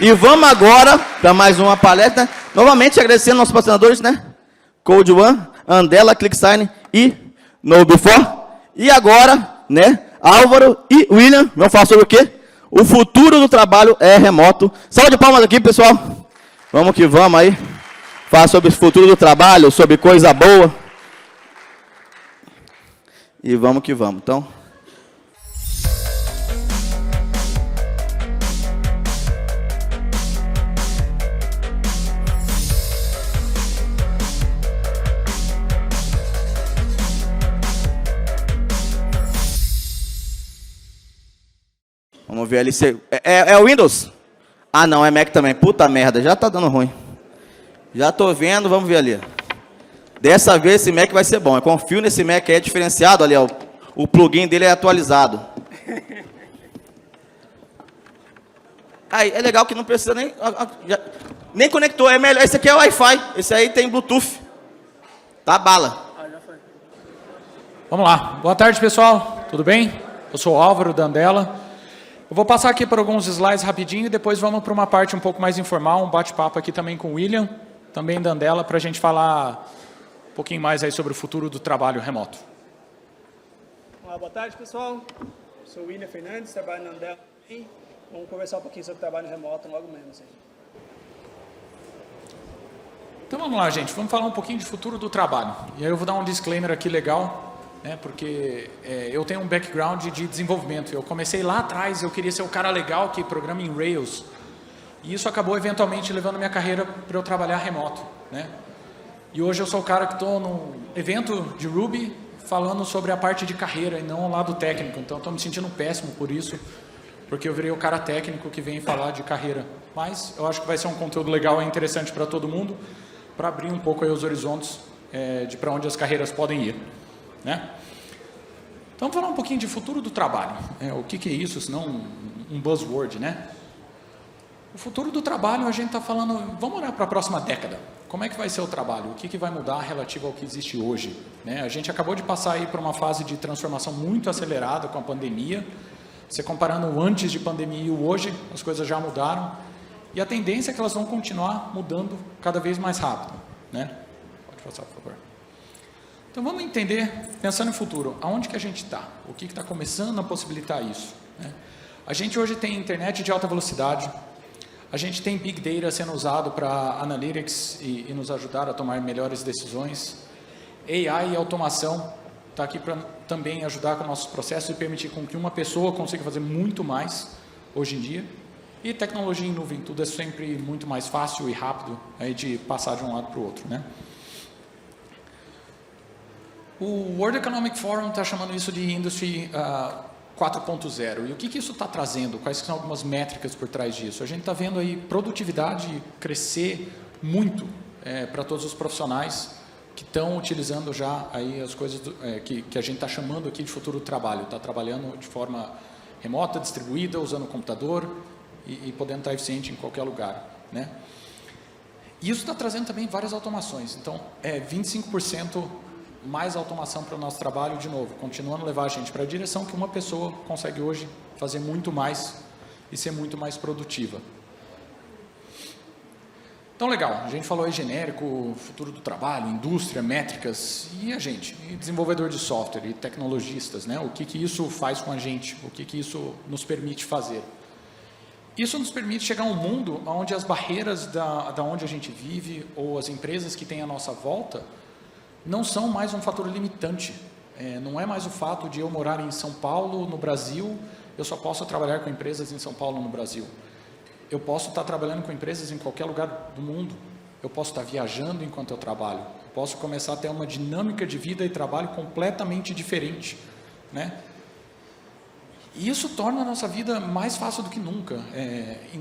E vamos agora para mais uma palestra. Novamente agradecendo nossos patrocinadores, né? Code One, Andela, ClickSign e KnowBefore. E agora, né? Álvaro e William vão falar sobre o quê? O futuro do trabalho é remoto. Salve de palmas aqui, pessoal. Vamos que vamos aí. Falar sobre o futuro do trabalho, sobre coisa boa. E vamos que vamos. Então... Vamos ver ali se... É Windows? Ah, não, é Mac também. Puta merda, já tá dando ruim. Já tô vendo, vamos ver ali. Dessa vez esse Mac vai ser bom. Eu confio nesse Mac aí, é diferenciado ali, ó. O plugin dele é atualizado. Aí, é legal que não precisa nem conectou, é melhor. Esse aqui é Wi-Fi, esse aí tem Bluetooth. Tá bala. Vamos lá. Boa tarde, pessoal. Tudo bem? Eu sou o Álvaro da Andela. Eu vou passar aqui por alguns slides rapidinho e depois vamos para uma parte um pouco mais informal, um bate-papo aqui também com o William, também da Andela, para a gente falar um pouquinho mais aí sobre o futuro do trabalho remoto. Olá, boa tarde, pessoal. Eu sou o William Fernandes, trabalho na Andela. Vamos conversar um pouquinho sobre trabalho remoto logo menos. Então vamos lá, gente. Vamos falar um pouquinho de futuro do trabalho. E aí eu vou dar um disclaimer aqui legal, né, porque eu tenho um background de desenvolvimento. Eu comecei lá atrás, eu queria ser o cara legal que programa em Rails. E isso acabou eventualmente levando minha carreira para eu trabalhar remoto, né? E hoje eu sou o cara que estou num evento de Ruby falando sobre a parte de carreira e não o lado técnico. Então estou me sentindo péssimo por isso, porque eu virei o cara técnico que vem falar de carreira. Mas eu acho que vai ser um conteúdo legal e interessante para todo mundo, para abrir um pouco aí os horizontes de para onde as carreiras podem ir, né? Então, vamos falar um pouquinho de futuro do trabalho. O que é isso, senão um buzzword, né? O futuro do trabalho, a gente está falando, vamos olhar para a próxima década. Como é que vai ser o trabalho? O que vai mudar relativo ao que existe hoje, né? A gente acabou de passar aí por uma fase de transformação muito acelerada com a pandemia. Você comparando o antes de pandemia e o hoje, as coisas já mudaram. E a tendência é que elas vão continuar mudando cada vez mais rápido, né? Pode passar, por favor. Então vamos entender, pensando no futuro, aonde que a gente está? O que está começando a possibilitar isso, né? A gente hoje tem internet de alta velocidade, a gente tem Big Data sendo usado para Analytics e nos ajudar a tomar melhores decisões. AI e automação está aqui para também ajudar com nossos processos e permitir com que uma pessoa consiga fazer muito mais hoje em dia. E tecnologia em nuvem, tudo é sempre muito mais fácil e rápido aí de passar de um lado para o outro, né? O World Economic Forum está chamando isso de Industry 4.0. E o que isso está trazendo? Quais são algumas métricas por trás disso? A gente está vendo aí produtividade crescer muito para todos os profissionais que estão utilizando já aí as coisas que a gente está chamando aqui de futuro do trabalho. Está trabalhando de forma remota, distribuída, usando o computador e podendo estar eficiente em qualquer lugar, né? E isso está trazendo também várias automações. Então, 25% mais automação para o nosso trabalho, de novo, continuando a levar a gente para a direção que uma pessoa consegue hoje fazer muito mais e ser muito mais produtiva. Então, legal, a gente falou aí genérico, futuro do trabalho, indústria, métricas, e a gente, e desenvolvedor de software e tecnologistas, né? O que isso faz com a gente, o que isso nos permite fazer. Isso nos permite chegar a um mundo onde as barreiras da onde a gente vive ou as empresas que têm à nossa volta não são mais um fator limitante. Não é mais o fato de eu morar em São Paulo, no Brasil, eu só posso trabalhar com empresas em São Paulo, no Brasil. Eu posso estar trabalhando com empresas em qualquer lugar do mundo. Eu posso estar viajando enquanto eu trabalho. Eu posso começar a ter uma dinâmica de vida e trabalho completamente diferente, né? E isso torna a nossa vida mais fácil do que nunca,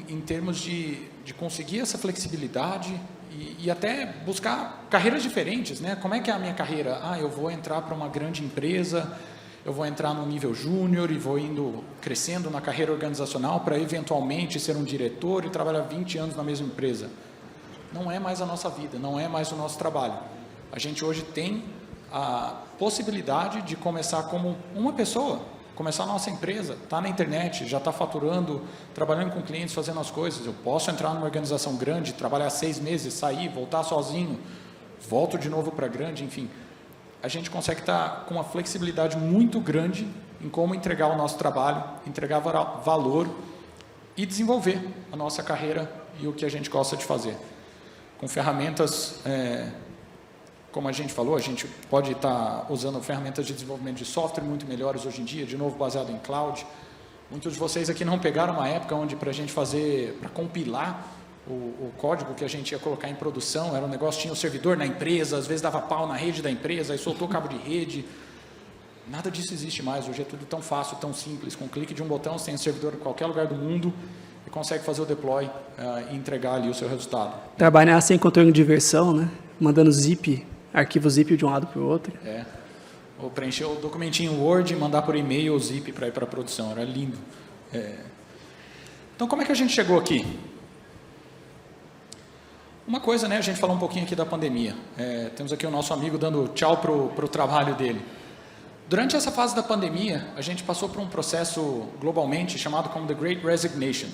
em termos de conseguir essa flexibilidade e até buscar carreiras diferentes, né? Como é que é a minha carreira? Eu vou entrar para uma grande empresa, eu vou entrar no nível júnior e vou indo crescendo na carreira organizacional para eventualmente ser um diretor e trabalhar 20 anos na mesma empresa. Não é mais a nossa vida, não é mais o nosso trabalho. A gente hoje tem a possibilidade de começar como uma pessoa, começar a nossa empresa, está na internet, já está faturando, trabalhando com clientes, fazendo as coisas. Eu posso entrar numa organização grande, trabalhar 6 meses, sair, voltar sozinho, volto de novo para grande, enfim. A gente consegue estar com uma flexibilidade muito grande em como entregar o nosso trabalho, entregar valor e desenvolver a nossa carreira e o que a gente gosta de fazer. Com ferramentas, como a gente falou, a gente pode estar usando ferramentas de desenvolvimento de software muito melhores hoje em dia, de novo baseado em cloud. Muitos de vocês aqui não pegaram uma época onde para a gente fazer, para compilar o código que a gente ia colocar em produção, era um negócio, tinha o servidor na empresa, às vezes dava pau na rede da empresa, aí soltou o cabo de rede. Nada disso existe mais, hoje é tudo tão fácil, tão simples, com um clique de um botão, você tem o servidor em qualquer lugar do mundo e consegue fazer o deploy e entregar ali o seu resultado. Trabalhar sem controle de versão, né? Mandando zip, arquivo zip de um lado para o outro. Ou preencher o documentinho Word e mandar por e-mail o zip para ir para a produção, era lindo. Então, como é que a gente chegou aqui? Uma coisa, né, a gente falou um pouquinho aqui da pandemia. Temos aqui o nosso amigo dando tchau para o trabalho dele. Durante essa fase da pandemia, a gente passou por um processo globalmente chamado como The Great Resignation.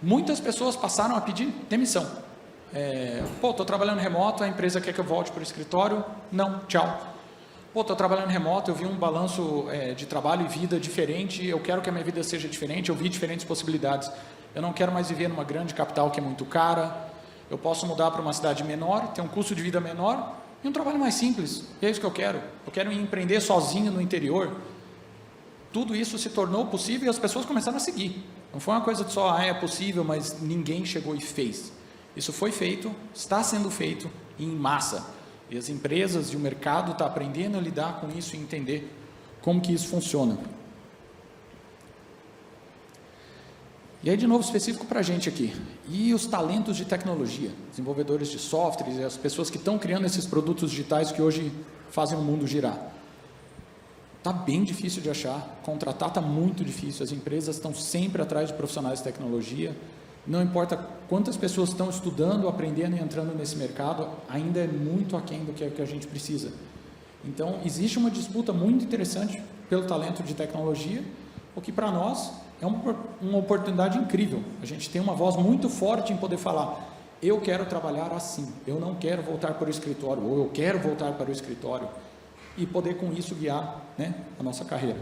Muitas pessoas passaram a pedir demissão. Estou trabalhando remoto, a empresa quer que eu volte para o escritório? Não, tchau. Estou trabalhando remoto, eu vi um balanço de trabalho e vida diferente, eu quero que a minha vida seja diferente, eu vi diferentes possibilidades. Eu não quero mais viver numa grande capital que é muito cara, eu posso mudar para uma cidade menor, ter um custo de vida menor e um trabalho mais simples. E é isso que eu quero. Eu quero empreender sozinho no interior. Tudo isso se tornou possível e as pessoas começaram a seguir. Não foi uma coisa de só, é possível, mas ninguém chegou e fez. Isso foi feito, está sendo feito em massa. E as empresas e o mercado estão aprendendo a lidar com isso e entender como que isso funciona. E aí, de novo, específico para a gente aqui. E os talentos de tecnologia, desenvolvedores de softwares, as pessoas que estão criando esses produtos digitais que hoje fazem o mundo girar. Está bem difícil de achar, contratar está muito difícil, as empresas estão sempre atrás de profissionais de tecnologia, não importa quantas pessoas estão estudando, aprendendo e entrando nesse mercado, ainda é muito aquém do que a gente precisa. Então, existe uma disputa muito interessante pelo talento de tecnologia, o que para nós é uma oportunidade incrível. A gente tem uma voz muito forte em poder falar, eu quero trabalhar assim, eu não quero voltar para o escritório, ou eu quero voltar para o escritório, e poder com isso guiar, né, a nossa carreira.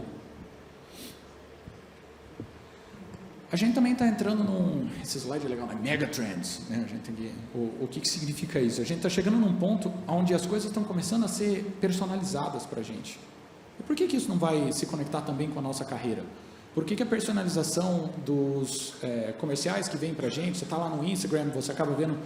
A gente também está entrando esse slide é legal, né? Megatrends, né? A gente tem que, o que significa isso? A gente está chegando num ponto onde as coisas estão começando a ser personalizadas para a gente. E por que isso não vai se conectar também com a nossa carreira? Por que a personalização dos comerciais que vem para a gente, você está lá no Instagram, você acaba vendo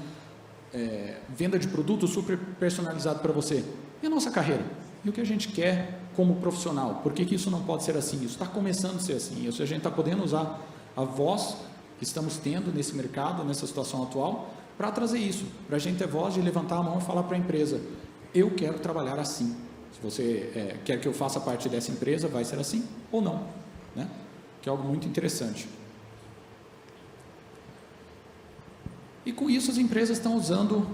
venda de produto super personalizado para você. E a nossa carreira? E o que a gente quer como profissional? Por que isso não pode ser assim? Isso está começando a ser assim. Isso a gente está podendo usar a voz que estamos tendo nesse mercado, nessa situação atual, para trazer isso, para a gente ter voz de levantar a mão e falar para a empresa, eu quero trabalhar assim. Se você quer que eu faça parte dessa empresa, vai ser assim ou não, né? Que é algo muito interessante. E com isso as empresas estão usando,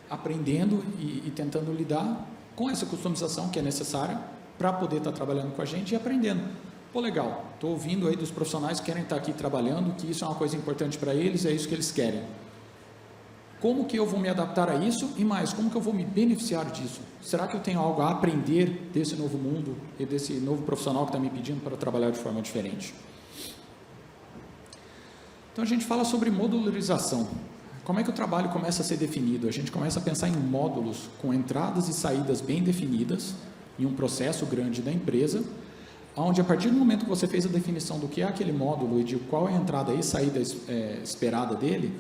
aprendendo e tentando lidar com essa customização que é necessária para poder estar trabalhando com a gente e aprendendo. Pô, legal, estou ouvindo aí dos profissionais que querem estar aqui trabalhando, que isso é uma coisa importante para eles, é isso que eles querem. Como que eu vou me adaptar a isso? E mais, como que eu vou me beneficiar disso? Será que eu tenho algo a aprender desse novo mundo e desse novo profissional que está me pedindo para trabalhar de forma diferente? Então a gente fala sobre modularização. Como é que o trabalho começa a ser definido? A gente começa a pensar em módulos com entradas e saídas bem definidas, em um processo grande da empresa, onde a partir do momento que você fez a definição do que é aquele módulo e de qual é a entrada e saída esperada dele,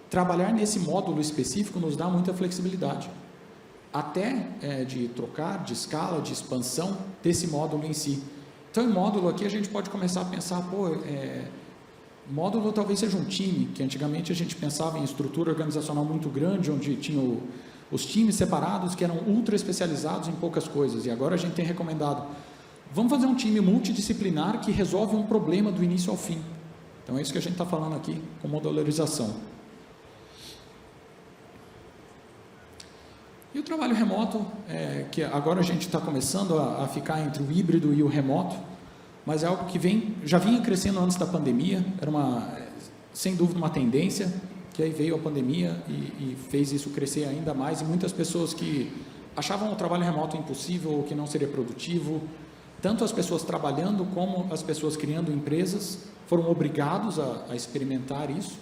trabalhar nesse módulo específico nos dá muita flexibilidade. Até de trocar, de escala, de expansão desse módulo em si. Então, em módulo aqui a gente pode começar a pensar, módulo talvez seja um time, que antigamente a gente pensava em estrutura organizacional muito grande, onde tinha os times separados que eram ultra especializados em poucas coisas, e agora a gente tem recomendado, vamos fazer um time multidisciplinar que resolve um problema do início ao fim. Então é isso que a gente está falando aqui com modularização. E o trabalho remoto, que agora a gente está começando a ficar entre o híbrido e o remoto, mas é algo que já vinha crescendo antes da pandemia, era sem dúvida uma tendência, que aí veio a pandemia e fez isso crescer ainda mais, e muitas pessoas que achavam o trabalho remoto impossível ou que não seria produtivo, tanto as pessoas trabalhando como as pessoas criando empresas foram obrigados a experimentar isso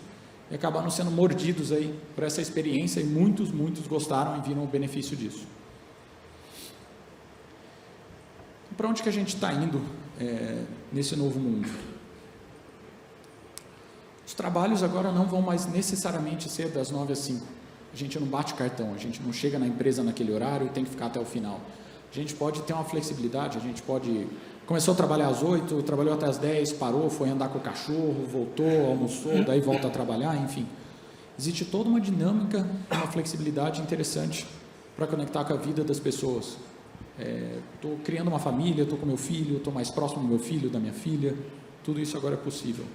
e acabaram sendo mordidos aí por essa experiência, e muitos gostaram e viram o benefício disso. Para onde que a gente está indo nesse novo mundo? Os trabalhos agora não vão mais necessariamente ser das 9 às 5. A gente não bate cartão, a gente não chega na empresa naquele horário e tem que ficar até o final. A gente pode ter uma flexibilidade, a gente pode... Começou a trabalhar às 8, trabalhou até às 10, parou, foi andar com o cachorro, voltou, almoçou, daí volta a trabalhar, enfim. Existe toda uma dinâmica, uma flexibilidade interessante para conectar com a vida das pessoas. Estou criando uma família, estou com meu filho, estou mais próximo do meu filho, da minha filha, tudo isso agora é possível.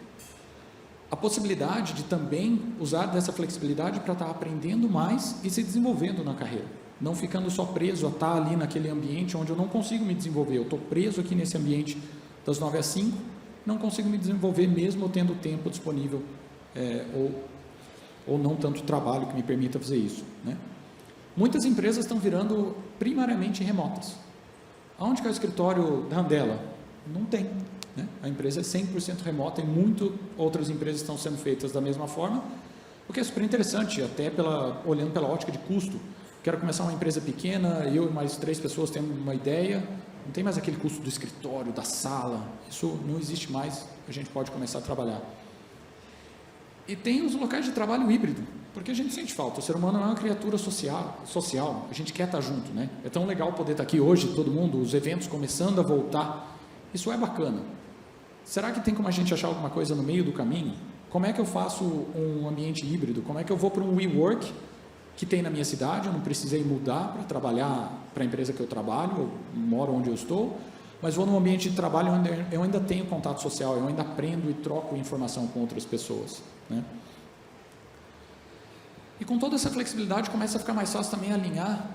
A possibilidade de também usar dessa flexibilidade para estar aprendendo mais e se desenvolvendo na carreira, não ficando só preso a estar ali naquele ambiente onde eu não consigo me desenvolver, eu estou preso aqui nesse ambiente das 9 às 5, não consigo me desenvolver mesmo tendo tempo disponível, ou não tanto trabalho que me permita fazer isso, né? Muitas empresas estão virando primariamente remotas. Aonde que é o escritório da Andela? Não tem, né? A empresa é 100% remota e muitas outras empresas estão sendo feitas da mesma forma, o que é super interessante, até olhando pela ótica de custo. Quero começar uma empresa pequena, eu e mais 3 pessoas temos uma ideia, não tem mais aquele custo do escritório, da sala, isso não existe mais, a gente pode começar a trabalhar. E tem os locais de trabalho híbrido, porque a gente sente falta, o ser humano é uma criatura social, a gente quer estar junto, né? É tão legal poder estar aqui hoje, todo mundo, os eventos começando a voltar, isso é bacana. Será que tem como a gente achar alguma coisa no meio do caminho? Como é que eu faço um ambiente híbrido? Como é que eu vou para um WeWork que tem na minha cidade, eu não precisei mudar para trabalhar para a empresa que eu trabalho, eu moro onde eu estou, mas vou num ambiente de trabalho onde eu ainda tenho contato social, eu ainda aprendo e troco informação com outras pessoas, né? E com toda essa flexibilidade começa a ficar mais fácil também alinhar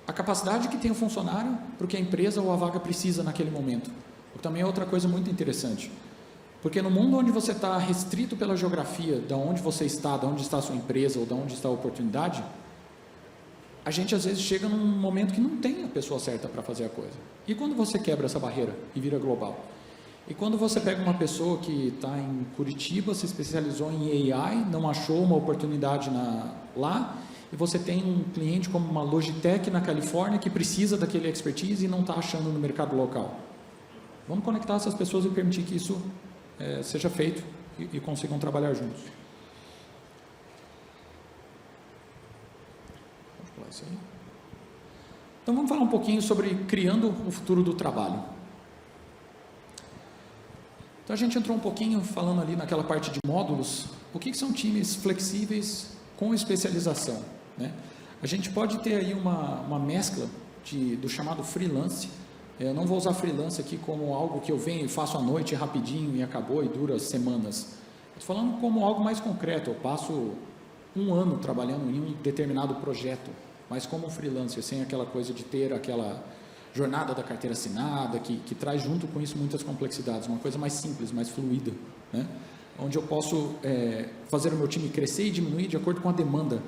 a capacidade que tem o funcionário para o que a empresa ou a vaga precisa naquele momento. O que também é outra coisa muito interessante. Porque no mundo onde você está restrito pela geografia, de onde você está, de onde está a sua empresa ou de onde está a oportunidade, a gente às vezes chega num momento que não tem a pessoa certa para fazer a coisa. E quando você quebra essa barreira e vira global? E quando você pega uma pessoa que está em Curitiba, se especializou em AI, não achou uma oportunidade lá, e você tem um cliente como uma Logitech na Califórnia que precisa daquele expertise e não está achando no mercado local. Vamos conectar essas pessoas e permitir que isso seja feito e consigam trabalhar juntos. Vamos pular isso aí. Então vamos falar um pouquinho sobre criando o futuro do trabalho. Então a gente entrou um pouquinho falando ali naquela parte de módulos, o que são times flexíveis com especialização, né? A gente pode ter aí uma mescla do chamado freelance. Eu não vou usar freelance aqui como algo que eu venho e faço à noite rapidinho e acabou e dura semanas. Estou falando como algo mais concreto, eu passo 1 ano trabalhando em um determinado projeto, mas como freelancer, sem aquela coisa de ter aquela jornada da carteira assinada, que traz junto com isso muitas complexidades, uma coisa mais simples, mais fluida, né? Onde eu posso fazer o meu time crescer e diminuir de acordo com a demanda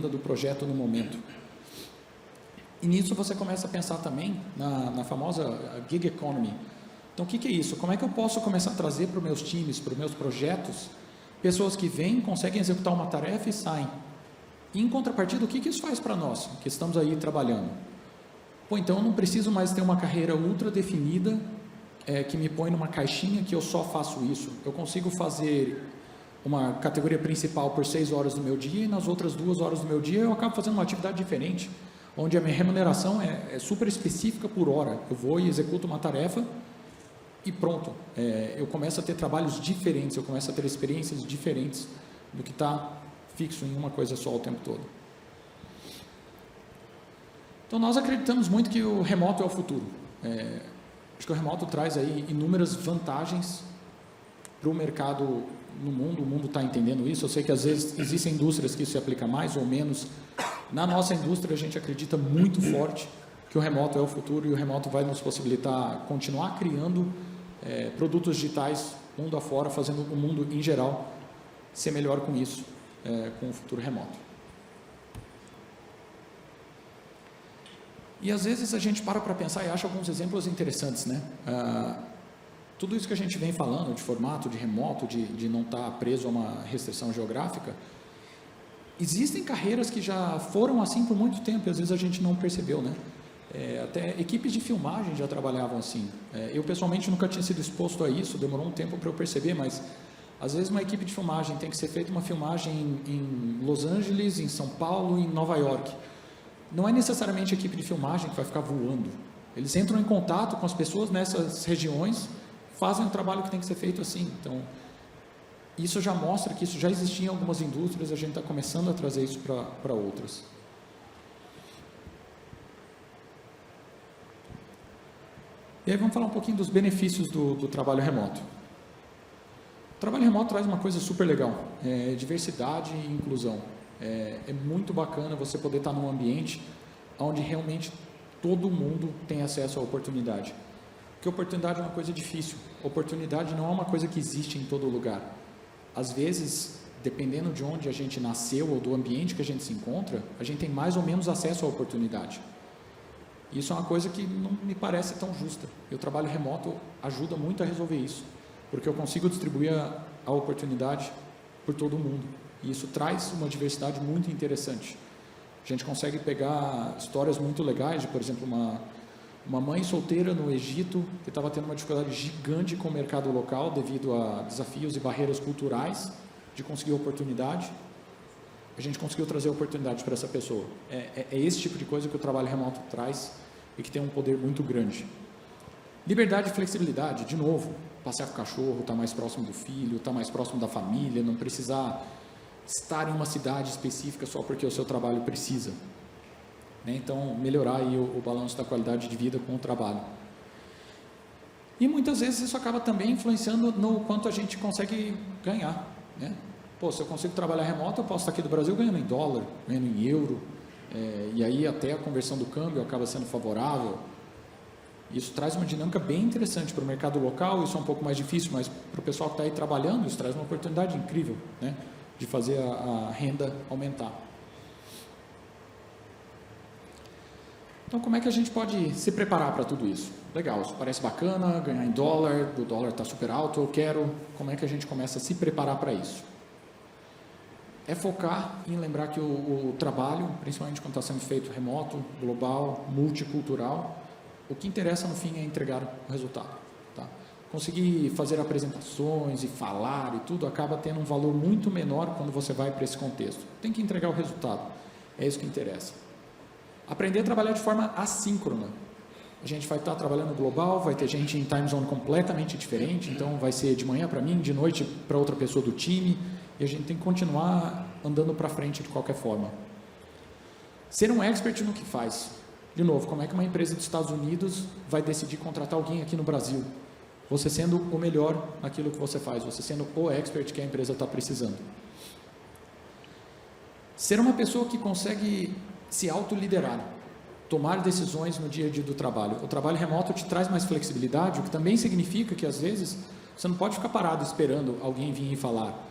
do projeto no momento. E nisso você começa a pensar também na famosa gig economy. Então o que é isso? Como é que eu posso começar a trazer para os meus times, para os meus projetos, pessoas que vêm, conseguem executar uma tarefa e saem. E em contrapartida, o que isso faz para nós, que estamos aí trabalhando? Pô, então eu não preciso mais ter uma carreira ultra definida, que me põe numa caixinha que eu só faço isso. Eu consigo fazer uma categoria principal por 6 horas do meu dia e nas outras 2 horas do meu dia eu acabo fazendo uma atividade diferente, onde a minha remuneração é super específica por hora. Eu vou e executo uma tarefa e pronto. Eu começo a ter trabalhos diferentes, eu começo a ter experiências diferentes do que está fixo em uma coisa só o tempo todo. Então nós acreditamos muito que o remoto é o futuro. Acho que o remoto traz aí inúmeras vantagens para o mercado no mundo. O mundo está entendendo isso. Eu sei que às vezes existem indústrias que isso se aplica mais ou menos. Na nossa indústria a gente acredita muito forte que o remoto é o futuro e o remoto vai nos possibilitar continuar criando produtos digitais, mundo afora, fazendo o mundo em geral ser melhor com isso, com o futuro remoto. E às vezes a gente para pensar e acha alguns exemplos interessantes, né? Tudo isso que a gente vem falando de formato, de remoto, de não estar preso a uma restrição geográfica, existem carreiras que já foram assim por muito tempo e às vezes a gente não percebeu, né? Até equipes de filmagem já trabalhavam assim. Eu pessoalmente nunca tinha sido exposto a isso, demorou um tempo para eu perceber, mas às vezes uma equipe de filmagem tem que ser feita uma filmagem em Los Angeles, em São Paulo, em Nova York. Não é necessariamente a equipe de filmagem que vai ficar voando. Eles entram em contato com as pessoas nessas regiões, fazem o trabalho que tem que ser feito assim. Então, isso já mostra que isso já existia em algumas indústrias, a gente está começando a trazer isso para outras. E aí vamos falar um pouquinho dos benefícios do trabalho remoto. O trabalho remoto traz uma coisa super legal, diversidade e inclusão. É muito bacana você poder estar num ambiente onde realmente todo mundo tem acesso à oportunidade. Porque oportunidade é uma coisa difícil. Oportunidade não é uma coisa que existe em todo lugar. Às vezes, dependendo de onde a gente nasceu ou do ambiente que a gente se encontra, a gente tem mais ou menos acesso à oportunidade. Isso é uma coisa que não me parece tão justa. E o trabalho remoto ajuda muito a resolver isso, porque eu consigo distribuir a oportunidade por todo mundo. E isso traz uma diversidade muito interessante. A gente consegue pegar histórias muito legais de, por exemplo, uma mãe solteira no Egito que estava tendo uma dificuldade gigante com o mercado local devido a desafios e barreiras culturais de conseguir oportunidade. A gente conseguiu trazer oportunidade para essa pessoa. É esse tipo de coisa que o trabalho remoto traz e que tem um poder muito grande. Liberdade e flexibilidade, de novo, passear com o cachorro, estar mais próximo do filho, estar mais próximo da família, não precisar estar em uma cidade específica só porque o seu trabalho precisa. Então, melhorar aí o balanço da qualidade de vida com o trabalho. E muitas vezes isso acaba também influenciando no quanto a gente consegue ganhar, né? Pô, se eu consigo trabalhar remoto, eu posso estar aqui do Brasil ganhando em dólar, ganhando em euro, e aí até a conversão do câmbio acaba sendo favorável. Isso traz uma dinâmica bem interessante para o mercado local, isso é um pouco mais difícil, mas para o pessoal que está aí trabalhando, isso traz uma oportunidade incrível, né, de fazer a renda aumentar. Então, como é que a gente pode se preparar para tudo isso? Legal, isso parece bacana, ganhar em dólar, o dólar está super alto, eu quero. Como é que a gente começa a se preparar para isso? É focar em lembrar que o trabalho, principalmente quando está sendo feito remoto, global, multicultural, o que interessa no fim é entregar o resultado. Tá? Conseguir fazer apresentações e falar e tudo acaba tendo um valor muito menor quando você vai para esse contexto. Tem que entregar o resultado, é isso que interessa. Aprender a trabalhar de forma assíncrona. A gente vai estar trabalhando global, vai ter gente em time zone completamente diferente, então vai ser de manhã para mim, de noite para outra pessoa do time, e a gente tem que continuar andando para frente de qualquer forma. Ser um expert no que faz. De novo, como é que uma empresa dos Estados Unidos vai decidir contratar alguém aqui no Brasil? Você sendo o melhor naquilo que você faz, você sendo o expert que a empresa está precisando. Ser uma pessoa que consegue se autoliderar, tomar decisões no dia a dia do trabalho. O trabalho remoto te traz mais flexibilidade, o que também significa que às vezes você não pode ficar parado esperando alguém vir e falar.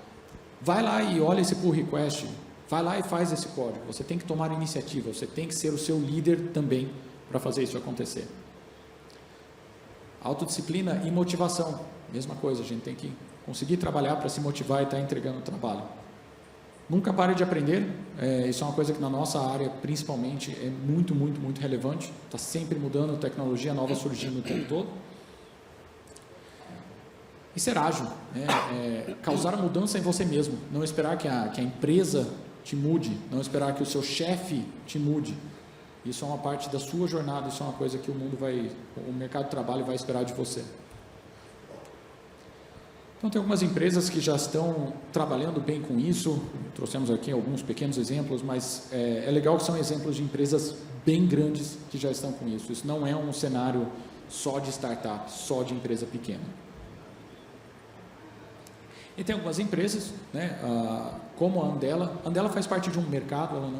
Vai lá e olha esse pull request, vai lá e faz esse código. Você tem que tomar iniciativa, você tem que ser o seu líder também para fazer isso acontecer. Autodisciplina e motivação, mesma coisa, a gente tem que conseguir trabalhar para se motivar e estar entregando o trabalho. Nunca pare de aprender, isso é uma coisa que na nossa área, principalmente, é muito, muito, muito relevante. Está sempre mudando, tecnologia nova surgindo o tempo todo. E ser ágil, causar a mudança em você mesmo. Não esperar que a empresa te mude, não esperar que o seu chefe te mude. Isso é uma parte da sua jornada, isso é uma coisa que o mercado de trabalho vai esperar de você. Então, tem algumas empresas que já estão trabalhando bem com isso, trouxemos aqui alguns pequenos exemplos, mas é legal que são exemplos de empresas bem grandes que já estão com isso. Isso não é um cenário só de startup, só de empresa pequena. E tem algumas empresas, né, como a Andela. A Andela faz parte de um mercado, ela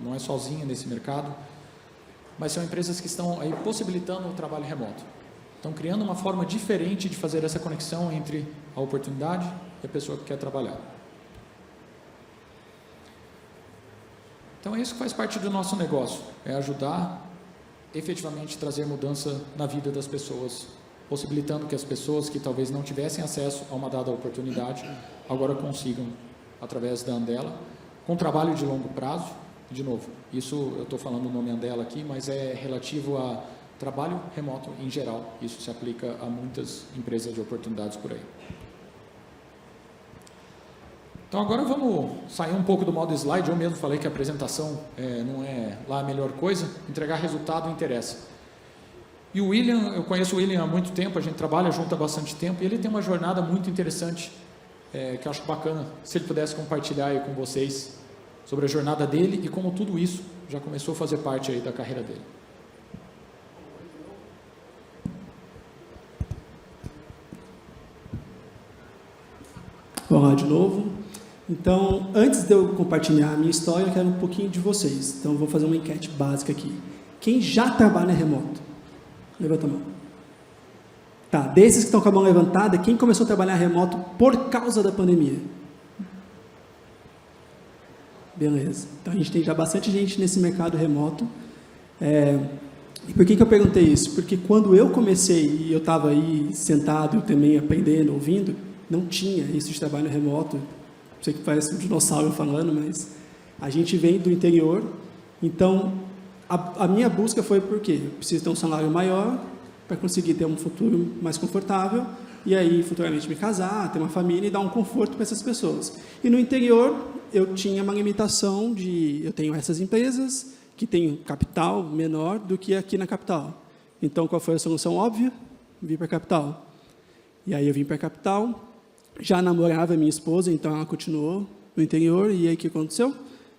não é sozinha nesse mercado, mas são empresas que estão aí possibilitando o trabalho remoto. Então, criando uma forma diferente de fazer essa conexão entre a oportunidade e a pessoa que quer trabalhar. Então, é isso que faz parte do nosso negócio, é ajudar efetivamente trazer mudança na vida das pessoas, possibilitando que as pessoas que talvez não tivessem acesso a uma dada oportunidade, agora consigam, através da Andela, com trabalho de longo prazo. De novo, isso eu estou falando o nome Andela aqui, mas é relativo a trabalho remoto em geral. Isso se aplica a muitas empresas de oportunidades por aí. Então agora vamos sair um pouco do modo slide. Eu mesmo falei que a apresentação não é lá a melhor coisa, entregar resultado interessa. E o William, eu conheço o William há muito tempo, a gente trabalha junto há bastante tempo, e ele tem uma jornada muito interessante, que eu acho bacana, se ele pudesse compartilhar aí com vocês, sobre a jornada dele e como tudo isso já começou a fazer parte aí da carreira dele. Olá de novo. Então, antes de eu compartilhar a minha história, eu quero um pouquinho de vocês. Então, eu vou fazer uma enquete básica aqui. Quem já trabalha remoto? Levanta a mão. Tá, desses que estão com a mão levantada, quem começou a trabalhar remoto por causa da pandemia? Beleza. Então, a gente tem já bastante gente nesse mercado remoto. E por que eu perguntei isso? Porque quando eu comecei, e eu estava aí sentado, também aprendendo, ouvindo, não tinha isso de trabalho remoto. Sei que parece um dinossauro falando, mas a gente vem do interior. Então, a minha busca foi por quê? Eu preciso ter um salário maior para conseguir ter um futuro mais confortável e aí futuramente me casar, ter uma família e dar um conforto para essas pessoas. E no interior eu tinha uma limitação de, eu tenho essas empresas que têm capital menor do que aqui na capital. Então qual foi a solução óbvia? Vim para a capital. E aí eu vim para a capital, já namorava minha esposa, então ela continuou no interior, e aí o que aconteceu?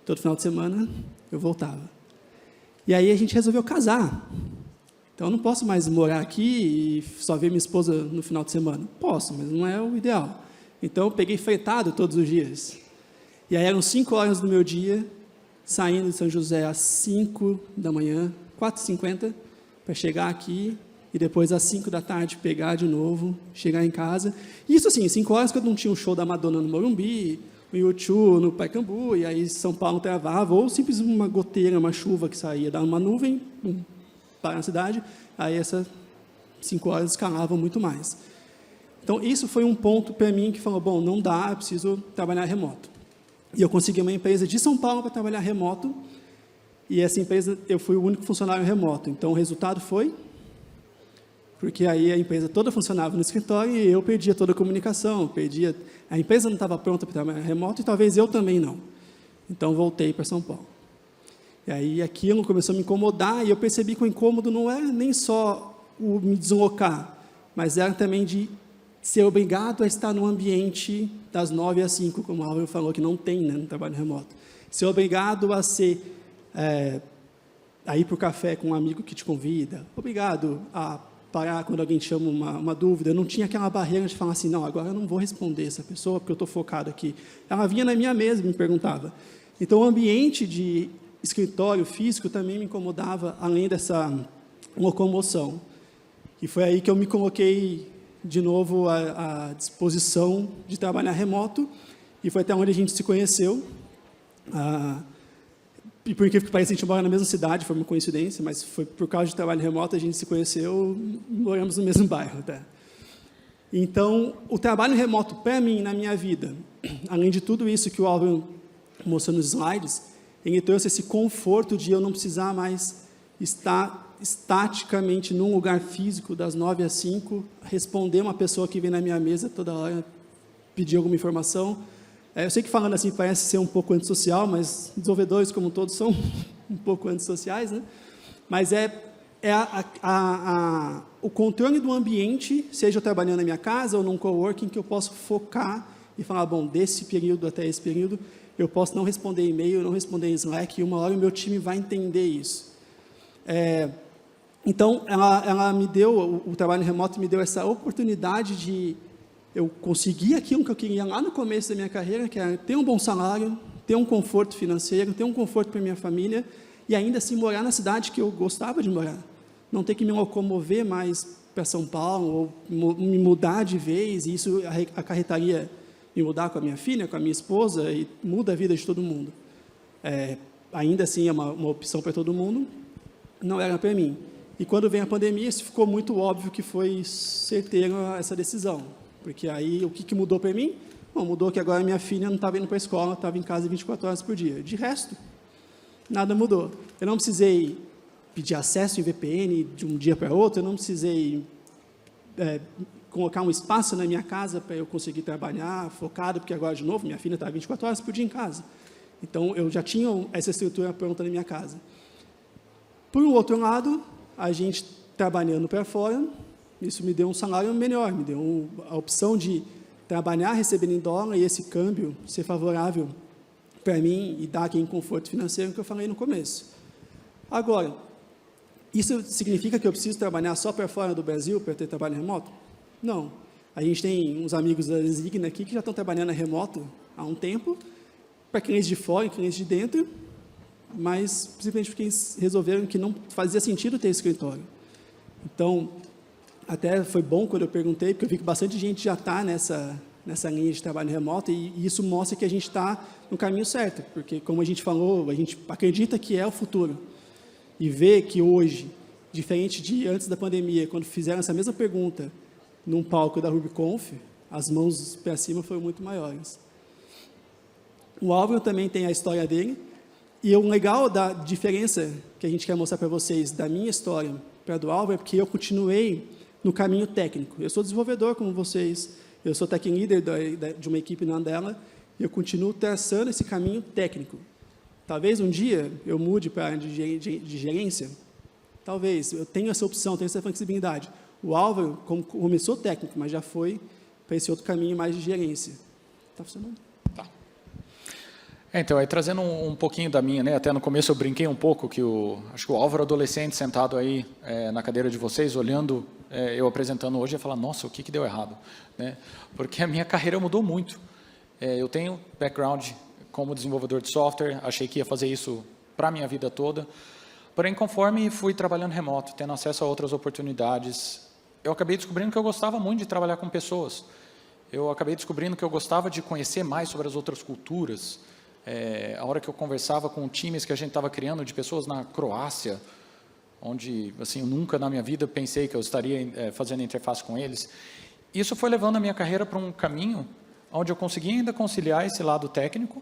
Todo final de semana eu voltava. E aí a gente resolveu casar. Então, eu não posso mais morar aqui e só ver minha esposa no final de semana. Posso, mas não é o ideal. Então, eu peguei fretado todos os dias. E aí, eram 5 horas do meu dia, saindo de São José às 5 da manhã, 4h50, para chegar aqui e depois às 5 da tarde pegar de novo, chegar em casa. Isso assim, 5 horas que eu não tinha um show da Madonna no Morumbi, o YouTube no Pacaembu, e aí São Paulo travava, ou simplesmente uma goteira, uma chuva que saía, dava uma nuvem, para na cidade, aí essas 5 horas escalavam muito mais. Então, isso foi um ponto para mim que falou, bom, não dá, eu preciso trabalhar remoto. E eu consegui uma empresa de São Paulo para trabalhar remoto, e essa empresa, eu fui o único funcionário remoto. Então, o resultado foi, porque aí a empresa toda funcionava no escritório e eu perdia toda a comunicação, a empresa não estava pronta para trabalhar remoto e talvez eu também não. Então, voltei para São Paulo. E aí aquilo começou a me incomodar e eu percebi que o incômodo não era nem só o me deslocar, mas era também de ser obrigado a estar no ambiente das 9 às 5, como o Álvaro falou, que não tem, né, no trabalho remoto. Ser obrigado a ser, a ir para o café com um amigo que te convida, obrigado a parar quando alguém te chama uma dúvida. Eu não tinha aquela barreira de falar assim, não, agora eu não vou responder essa pessoa porque eu estou focado aqui. Ela vinha na minha mesa e me perguntava. Então, o ambiente de escritório físico também me incomodava, além dessa locomoção. E foi aí que eu me coloquei de novo à disposição de trabalhar remoto, e foi até onde a gente se conheceu. E por incrível que pareça, a gente mora na mesma cidade, foi uma coincidência, mas foi por causa de trabalho remoto, a gente se conheceu, moramos no mesmo bairro até. Então, o trabalho remoto, para mim, na minha vida, além de tudo isso que o Álvaro mostrou nos slides, ele trouxe esse conforto de eu não precisar mais estar estaticamente num lugar físico, das 9 às 5, responder uma pessoa que vem na minha mesa toda hora, pedir alguma informação. Eu sei que falando assim parece ser um pouco antissocial, mas desenvolvedores, como todos, são um pouco antissociais, né? Mas o controle do ambiente, seja eu trabalhando na minha casa ou num coworking, que eu posso focar e falar, bom, desse período até esse período, eu posso não responder e-mail, não responder Slack, e uma hora o meu time vai entender isso. Então, ela me deu, o trabalho remoto me deu essa oportunidade de eu conseguir aquilo que eu queria lá no começo da minha carreira, que era ter um bom salário, ter um conforto financeiro, ter um conforto para a minha família, e ainda assim morar na cidade que eu gostava de morar. Não ter que me locomover mais para São Paulo, ou me mudar de vez, e isso acarretaria me mudar com a minha filha, com a minha esposa, e muda a vida de todo mundo. Ainda assim, é uma opção para todo mundo, não era para mim. E quando vem a pandemia, isso ficou muito óbvio que foi certeiro essa decisão. Porque aí, o que mudou para mim? Bom, mudou que agora minha filha não estava indo para a escola, estava em casa 24 horas por dia. De resto, nada mudou. Eu não precisei pedir acesso em VPN de um dia para outro, eu não precisei colocar um espaço na minha casa para eu conseguir trabalhar focado, porque agora, de novo, minha filha está 24 horas por dia em casa. Então, eu já tinha essa estrutura pronta na minha casa. Por um outro lado, a gente trabalhando para fora, isso me deu um salário melhor, me deu a opção de trabalhar recebendo em dólar e esse câmbio ser favorável para mim e dar aquele conforto financeiro que eu falei no começo. Agora, isso significa que eu preciso trabalhar só para fora do Brasil para ter trabalho remoto? Não. A gente tem uns amigos da Designa aqui que já estão trabalhando remoto há um tempo, para clientes de fora e clientes de dentro, mas simplesmente porque eles resolveram que não fazia sentido ter escritório. Então, até foi bom quando eu perguntei, porque eu vi que bastante gente já está nessa linha de trabalho remoto, e isso mostra que a gente está no caminho certo, porque, como a gente falou, a gente acredita que é o futuro. E ver que hoje, diferente de antes da pandemia, quando fizeram essa mesma pergunta num palco da RubyConf, as mãos para cima foram muito maiores. O Álvaro também tem a história dele, e o legal da diferença que a gente quer mostrar para vocês da minha história para a do Álvaro é porque eu continuei no caminho técnico. Eu sou desenvolvedor como vocês, eu sou tech leader de uma equipe na Andela, e eu continuo traçando esse caminho técnico. Talvez um dia eu mude para a área de gerência, talvez, eu tenho essa opção, tenho essa flexibilidade. O Álvaro começou técnico, mas já foi para esse outro caminho mais de gerência. Está funcionando? Tá. Então, aí trazendo um pouquinho da minha, né? Até no começo eu brinquei um pouco que acho que o Álvaro adolescente sentado aí na cadeira de vocês, olhando eu apresentando hoje, ia falar, nossa, o que deu errado? Né? Porque a minha carreira mudou muito. Eu tenho background como desenvolvedor de software, achei que ia fazer isso para a minha vida toda, porém, conforme fui trabalhando remoto, tendo acesso a outras oportunidades, eu acabei descobrindo que eu gostava muito de trabalhar com pessoas. Eu acabei descobrindo que eu gostava de conhecer mais sobre as outras culturas. A hora que eu conversava com times que a gente estava criando, de pessoas na Croácia, onde assim, eu nunca na minha vida pensei que eu estaria fazendo interface com eles. Isso foi levando a minha carreira para um caminho onde eu consegui ainda conciliar esse lado técnico,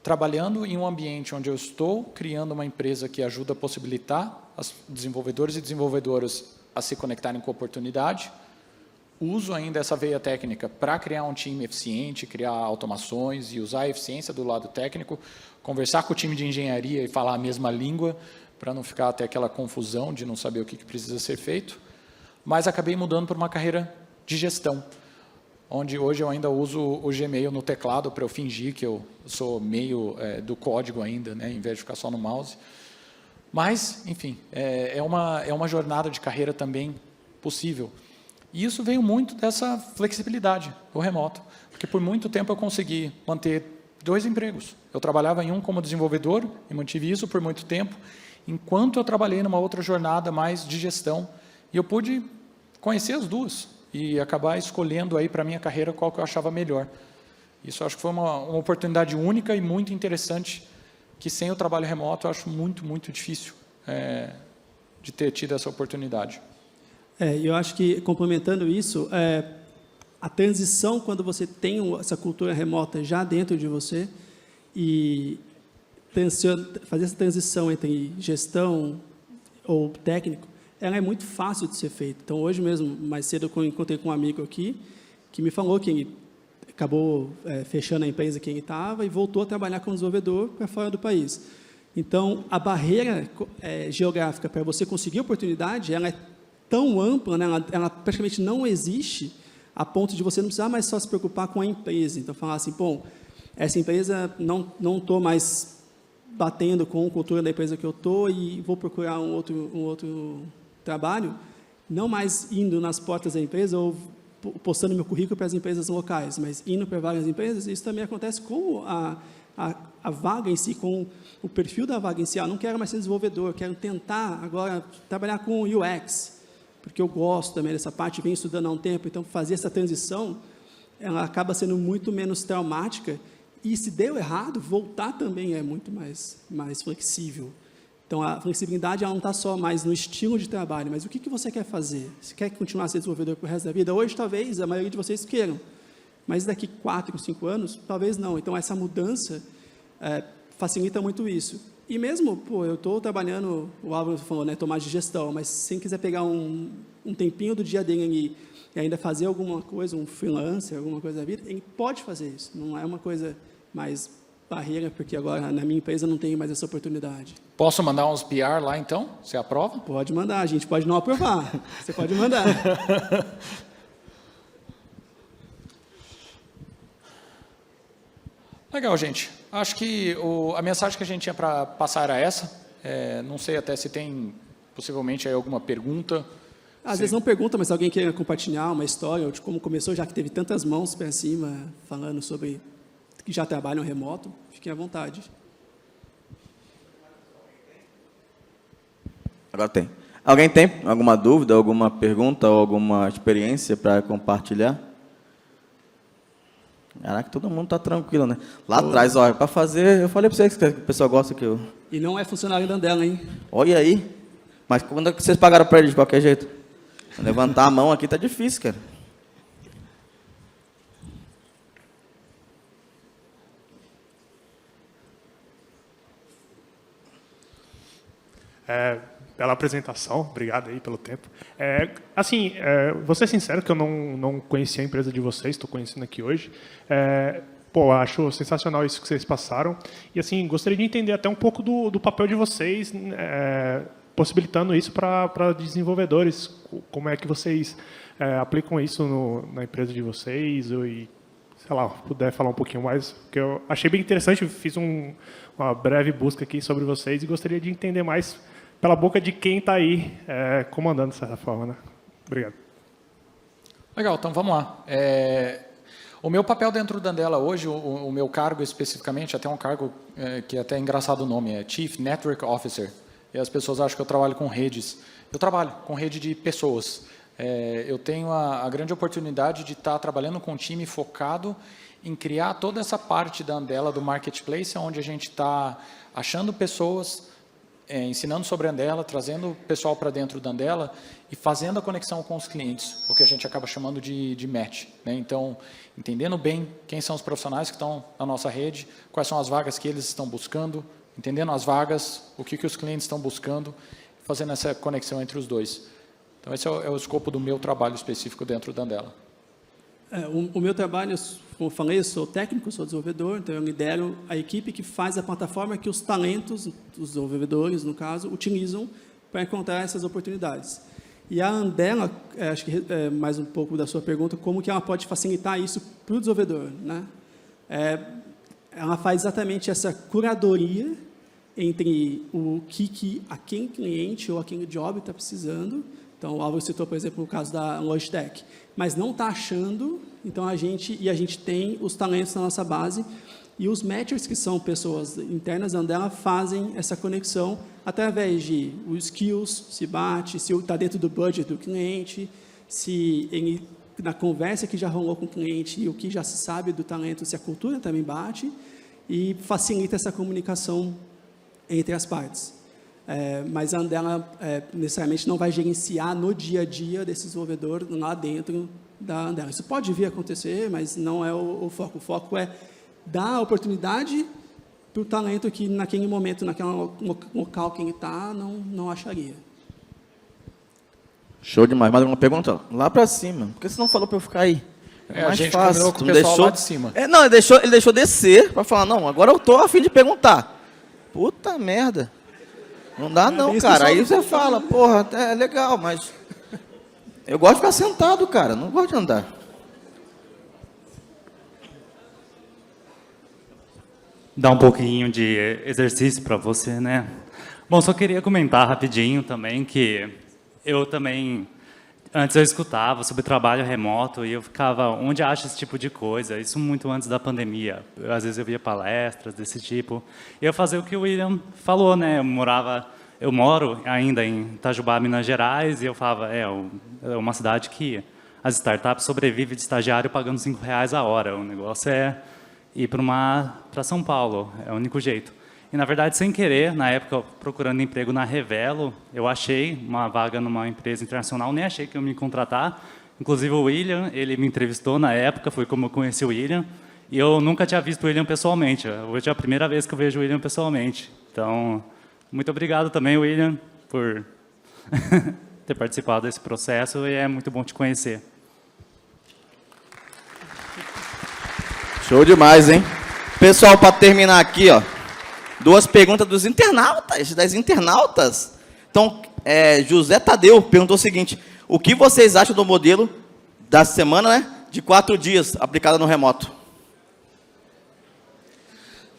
trabalhando em um ambiente onde eu estou criando uma empresa que ajuda a possibilitar os desenvolvedores e desenvolvedoras a se conectarem com a oportunidade. Uso ainda essa veia técnica para criar um time eficiente, criar automações e usar a eficiência do lado técnico, conversar com o time de engenharia e falar a mesma língua, para não ficar até aquela confusão de não saber o que precisa ser feito. Mas acabei mudando para uma carreira de gestão, onde hoje eu ainda uso o Gmail no teclado para eu fingir que eu sou meio do código ainda, né, em vez de ficar só no mouse. Mas, enfim, é uma jornada de carreira também possível. E isso veio muito dessa flexibilidade, o remoto. Porque por muito tempo eu consegui manter 2 empregos. Eu trabalhava em um como desenvolvedor e mantive isso por muito tempo, enquanto eu trabalhei numa outra jornada mais de gestão. E eu pude conhecer as duas e acabar escolhendo aí para a minha carreira qual que eu achava melhor. Isso eu acho que foi uma oportunidade única e muito interessante, que sem o trabalho remoto eu acho muito, muito difícil de ter tido essa oportunidade. Eu acho que, complementando isso, a transição, quando você tem essa cultura remota já dentro de você, e fazer essa transição entre gestão ou técnico, ela é muito fácil de ser feita. Então, hoje mesmo, mais cedo, eu encontrei com um amigo aqui, que me falou que ele acabou fechando a empresa que ele estava e voltou a trabalhar como desenvolvedor para fora do país. Então, a barreira geográfica para você conseguir oportunidade, ela é tão ampla, né? Ela praticamente não existe, a ponto de você não precisar mais só se preocupar com a empresa. Então, falar assim, bom, essa empresa, não estou mais batendo com a cultura da empresa que eu estou e vou procurar um outro trabalho, não mais indo nas portas da empresa ou postando meu currículo para as empresas locais, mas indo para várias empresas. Isso também acontece com a vaga em si, com o perfil da vaga em si. Eu não quero mais ser desenvolvedor, quero tentar agora trabalhar com UX, porque eu gosto também dessa parte, venho estudando há um tempo, então fazer essa transição, ela acaba sendo muito menos traumática, e se deu errado, voltar também é muito mais flexível. Então, a flexibilidade ela não está só mais no estilo de trabalho, mas o que você quer fazer? Você quer continuar a ser desenvolvedor para o resto da vida? Hoje, talvez, a maioria de vocês queiram, mas daqui 4, 5 anos, talvez não. Então, essa mudança facilita muito isso. E mesmo, eu estou trabalhando, o Álvaro falou, né, tomar de gestão, mas se quem quiser pegar um tempinho do dia dele e ainda fazer alguma coisa, um freelancer, alguma coisa da vida, ele pode fazer isso. Não é uma coisa mais barreira, porque agora na minha empresa não tem mais essa oportunidade. Posso mandar uns PR lá, então? Você aprova? Pode mandar, a gente pode não aprovar. Você pode mandar. Legal, gente. Acho que a mensagem que a gente tinha para passar era essa. Não sei até se tem, possivelmente, aí alguma pergunta. Às vezes não pergunta, mas se alguém quer compartilhar uma história de como começou, já que teve tantas mãos para cima, falando sobre que já trabalham remoto, fiquem à vontade. Agora tem. Alguém tem alguma dúvida, alguma pergunta ou alguma experiência para compartilhar? Caraca, todo mundo está tranquilo, né? Lá atrás, olha, para fazer, eu falei para vocês que o pessoal gosta que eu... E não é funcionário da Andela, hein? Olha aí. Mas quando é que vocês pagaram para ele de qualquer jeito? Levantar a mão aqui tá difícil, cara. Pela apresentação, obrigado aí pelo tempo. Vou ser sincero que eu não conhecia a empresa de vocês, estou conhecendo aqui hoje. Acho sensacional isso que vocês passaram. E, assim, gostaria de entender até um pouco do papel de vocês, possibilitando isso para desenvolvedores. Como é que vocês aplicam isso na empresa de vocês? E, sei lá, puder falar um pouquinho mais, porque eu achei bem interessante, fiz uma breve busca aqui sobre vocês e gostaria de entender mais pela boca de quem está aí comandando, de certa forma, né? Obrigado. Legal, então vamos lá. O meu papel dentro da Andela hoje, o meu cargo especificamente, até um cargo que é até engraçado o nome, é Chief Network Officer. E as pessoas acham que eu trabalho com redes. Eu trabalho com rede de pessoas. Eu tenho a grande oportunidade de estar trabalhando com um time focado em criar toda essa parte da Andela, do Marketplace, onde a gente está achando pessoas, ensinando sobre a Andela, trazendo o pessoal para dentro da Andela e fazendo a conexão com os clientes, o que a gente acaba chamando de match, né? Então, entendendo bem quem são os profissionais que estão na nossa rede, quais são as vagas que eles estão buscando, entendendo as vagas, o que os clientes estão buscando, fazendo essa conexão entre os dois. Então, esse é o escopo do meu trabalho específico dentro da Andela. O meu trabalho, como eu falei, eu sou técnico, sou desenvolvedor, então eu lidero a equipe que faz a plataforma que os talentos, os desenvolvedores, no caso, utilizam para encontrar essas oportunidades. E a Andela, acho que mais um pouco da sua pergunta, como que ela pode facilitar isso para o desenvolvedor, né? Ela faz exatamente essa curadoria entre a quem cliente ou a quem o job está precisando. Então, o Álvaro citou, por exemplo, o caso da Logitech, mas não está achando, então a gente tem os talentos na nossa base, e os matchers, que são pessoas internas da Andela, fazem essa conexão através de os skills, se bate, se está dentro do budget do cliente, se ele, na conversa que já rolou com o cliente e o que já se sabe do talento, se a cultura também bate, e facilita essa comunicação entre as partes. Mas a Andela necessariamente não vai gerenciar no dia a dia desse desenvolvedor lá dentro da Andela. Isso pode vir a acontecer, mas não é o foco. O foco é dar a oportunidade para o talento que naquele momento, naquele local que ele está, não acharia. Show demais. Mais alguma pergunta? Lá para cima. Por que você não falou para eu ficar aí? A gente combinou com o pessoal lá de cima. Não, ele deixou descer para falar, não, agora eu estou a fim de perguntar. Puta merda. Não dá não, cara. Aí você fala, porra, é legal, mas eu gosto de ficar sentado, cara. Não gosto de andar. Dá um pouquinho de exercício para você, né? Bom, só queria comentar rapidinho também que eu também, antes eu escutava sobre trabalho remoto e eu ficava, onde acha esse tipo de coisa? Isso muito antes da pandemia. Às vezes eu via palestras desse tipo. E eu fazia o que o William falou, né? Eu morava eu moro ainda em Itajubá, Minas Gerais, e eu falava, é uma cidade que as startups sobrevivem de estagiário pagando R$5 a hora. O negócio é ir para São Paulo, é o único jeito. E, na verdade, sem querer, na época, procurando emprego na Revelo, eu achei uma vaga numa empresa internacional, nem achei que eu me contratar. Inclusive, o William, ele me entrevistou na época, foi como eu conheci o William, e eu nunca tinha visto o William pessoalmente. Hoje é a primeira vez que eu vejo o William pessoalmente. Então, muito obrigado também, William, por ter participado desse processo, e é muito bom te conhecer. Show demais, hein? Pessoal, para terminar aqui, ó, 2 perguntas dos internautas, das internautas. Então, José Tadeu perguntou o seguinte: o que vocês acham do modelo da semana, né, de 4 dias aplicada no remoto?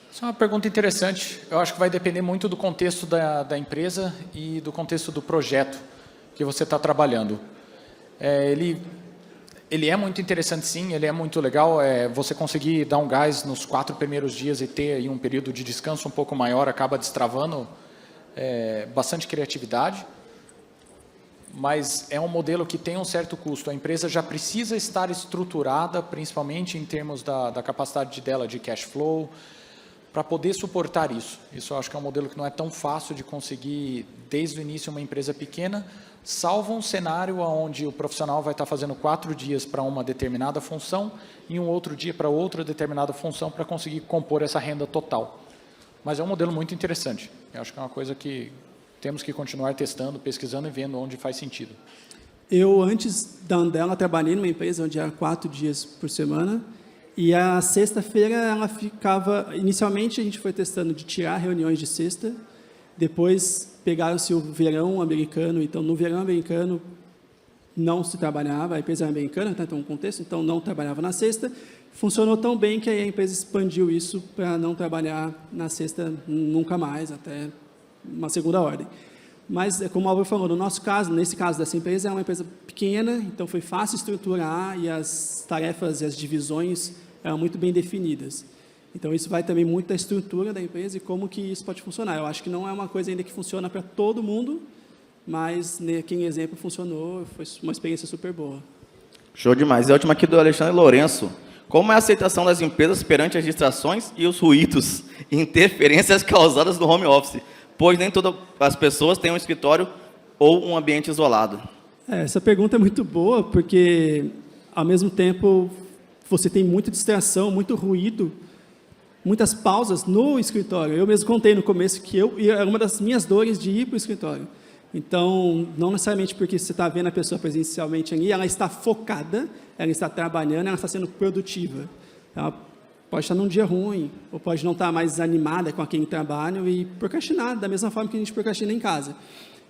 Isso é uma pergunta interessante. Eu acho que vai depender muito do contexto da empresa e do contexto do projeto que você está trabalhando. Ele é muito interessante, sim, ele é muito legal. Você conseguir dar um gás nos 4 primeiros dias e ter aí um período de descanso um pouco maior, acaba destravando bastante criatividade. Mas é um modelo que tem um certo custo. A empresa já precisa estar estruturada, principalmente em termos da capacidade dela de cash flow, para poder suportar isso. Isso eu acho que é um modelo que não é tão fácil de conseguir, desde o início, uma empresa pequena, salvo um cenário onde o profissional vai estar fazendo 4 dias para uma determinada função e um outro dia para outra determinada função para conseguir compor essa renda total. Mas é um modelo muito interessante. Eu acho que é uma coisa que temos que continuar testando, pesquisando e vendo onde faz sentido. Eu, antes da Andela, trabalhei numa empresa onde era 4 dias por semana, e a sexta-feira ela ficava... Inicialmente, a gente foi testando de tirar reuniões de sexta, depois pegaram-se o verão americano, então, no verão americano, não se trabalhava, a empresa era americana, então, um contexto, então, não trabalhava na sexta. Funcionou tão bem que aí a empresa expandiu isso para não trabalhar na sexta nunca mais, até uma segunda ordem. Mas, como o Álvaro falou, no nosso caso, nesse caso dessa empresa, é uma empresa pequena, então foi fácil estruturar e as tarefas e as divisões eram muito bem definidas. Então, isso vai também muito da estrutura da empresa e como que isso pode funcionar. Eu acho que não é uma coisa ainda que funciona para todo mundo, mas, aqui em exemplo, funcionou, foi uma experiência super boa. Show demais. E a última aqui do Alexandre Lourenço. Como é a aceitação das empresas perante as distrações e os ruídos e interferências causadas no home office? Pois nem todas as pessoas têm um escritório ou um ambiente isolado. Essa pergunta é muito boa, porque, ao mesmo tempo, você tem muita distração, muito ruído, muitas pausas no escritório. Eu mesmo contei no começo que era uma das minhas dores de ir para o escritório. Então, não necessariamente porque você está vendo a pessoa presencialmente ali, ela está focada, ela está trabalhando, ela está sendo produtiva. Ela pode estar num dia ruim, ou pode não estar mais animada com aquele trabalho e procrastinar, da mesma forma que a gente procrastina em casa.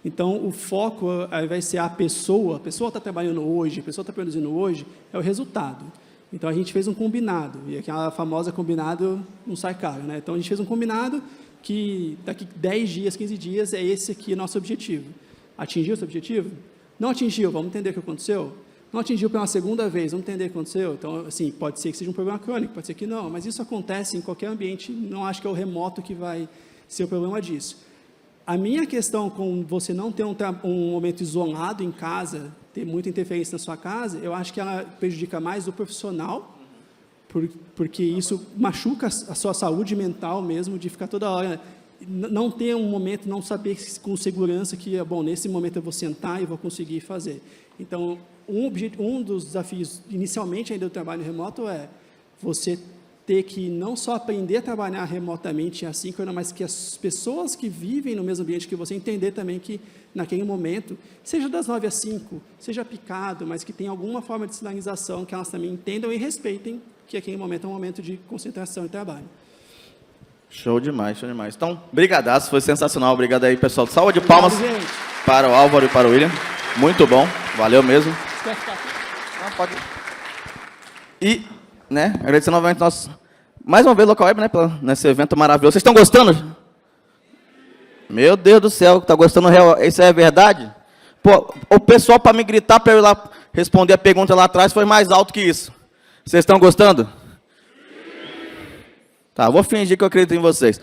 Então, o foco, ao invés de ser a pessoa está trabalhando hoje, a pessoa está produzindo hoje, é o resultado. Então, a gente fez um combinado, e aquela famosa combinado não sai caro, né? Então, a gente fez um combinado que daqui 10 dias, 15 dias, é esse aqui o nosso objetivo. Atingiu esse objetivo? Não atingiu, vamos entender o que aconteceu? Não atingiu pela segunda vez, vamos entender o que aconteceu? Então, assim, pode ser que seja um problema crônico, pode ser que não, mas isso acontece em qualquer ambiente, não acho que é o remoto que vai ser o problema disso. A minha questão com você não ter um momento isolado em casa, ter muita interferência na sua casa, eu acho que ela prejudica mais o profissional, porque isso machuca a sua saúde mental mesmo, de ficar toda hora, não ter um momento, não saber com segurança que, bom, nesse momento eu vou sentar e vou conseguir fazer. Então, um dos desafios, inicialmente ainda do trabalho remoto, é você ter que não só aprender a trabalhar remotamente e assíncrono, mas que as pessoas que vivem no mesmo ambiente que você, entender também que naquele momento, seja das 9 às 5, seja picado, mas que tem alguma forma de sinalização que elas também entendam e respeitem que aquele momento é um momento de concentração e trabalho. Show demais, show demais. Então, brigadaço, foi sensacional. Obrigado aí, pessoal. Salva de palmas para o Álvaro e para o William. Muito bom, valeu mesmo. Você quer ficar aqui? Não, pode. E, né, agradecer novamente nosso, mais uma vez, Local Web, né, nesse evento maravilhoso. Vocês estão gostando? Meu Deus do céu, tá gostando real? Isso é verdade? Pô, o pessoal, para me gritar, para eu ir lá responder a pergunta lá atrás, foi mais alto que isso. Vocês estão gostando? Tá, vou fingir que eu acredito em vocês.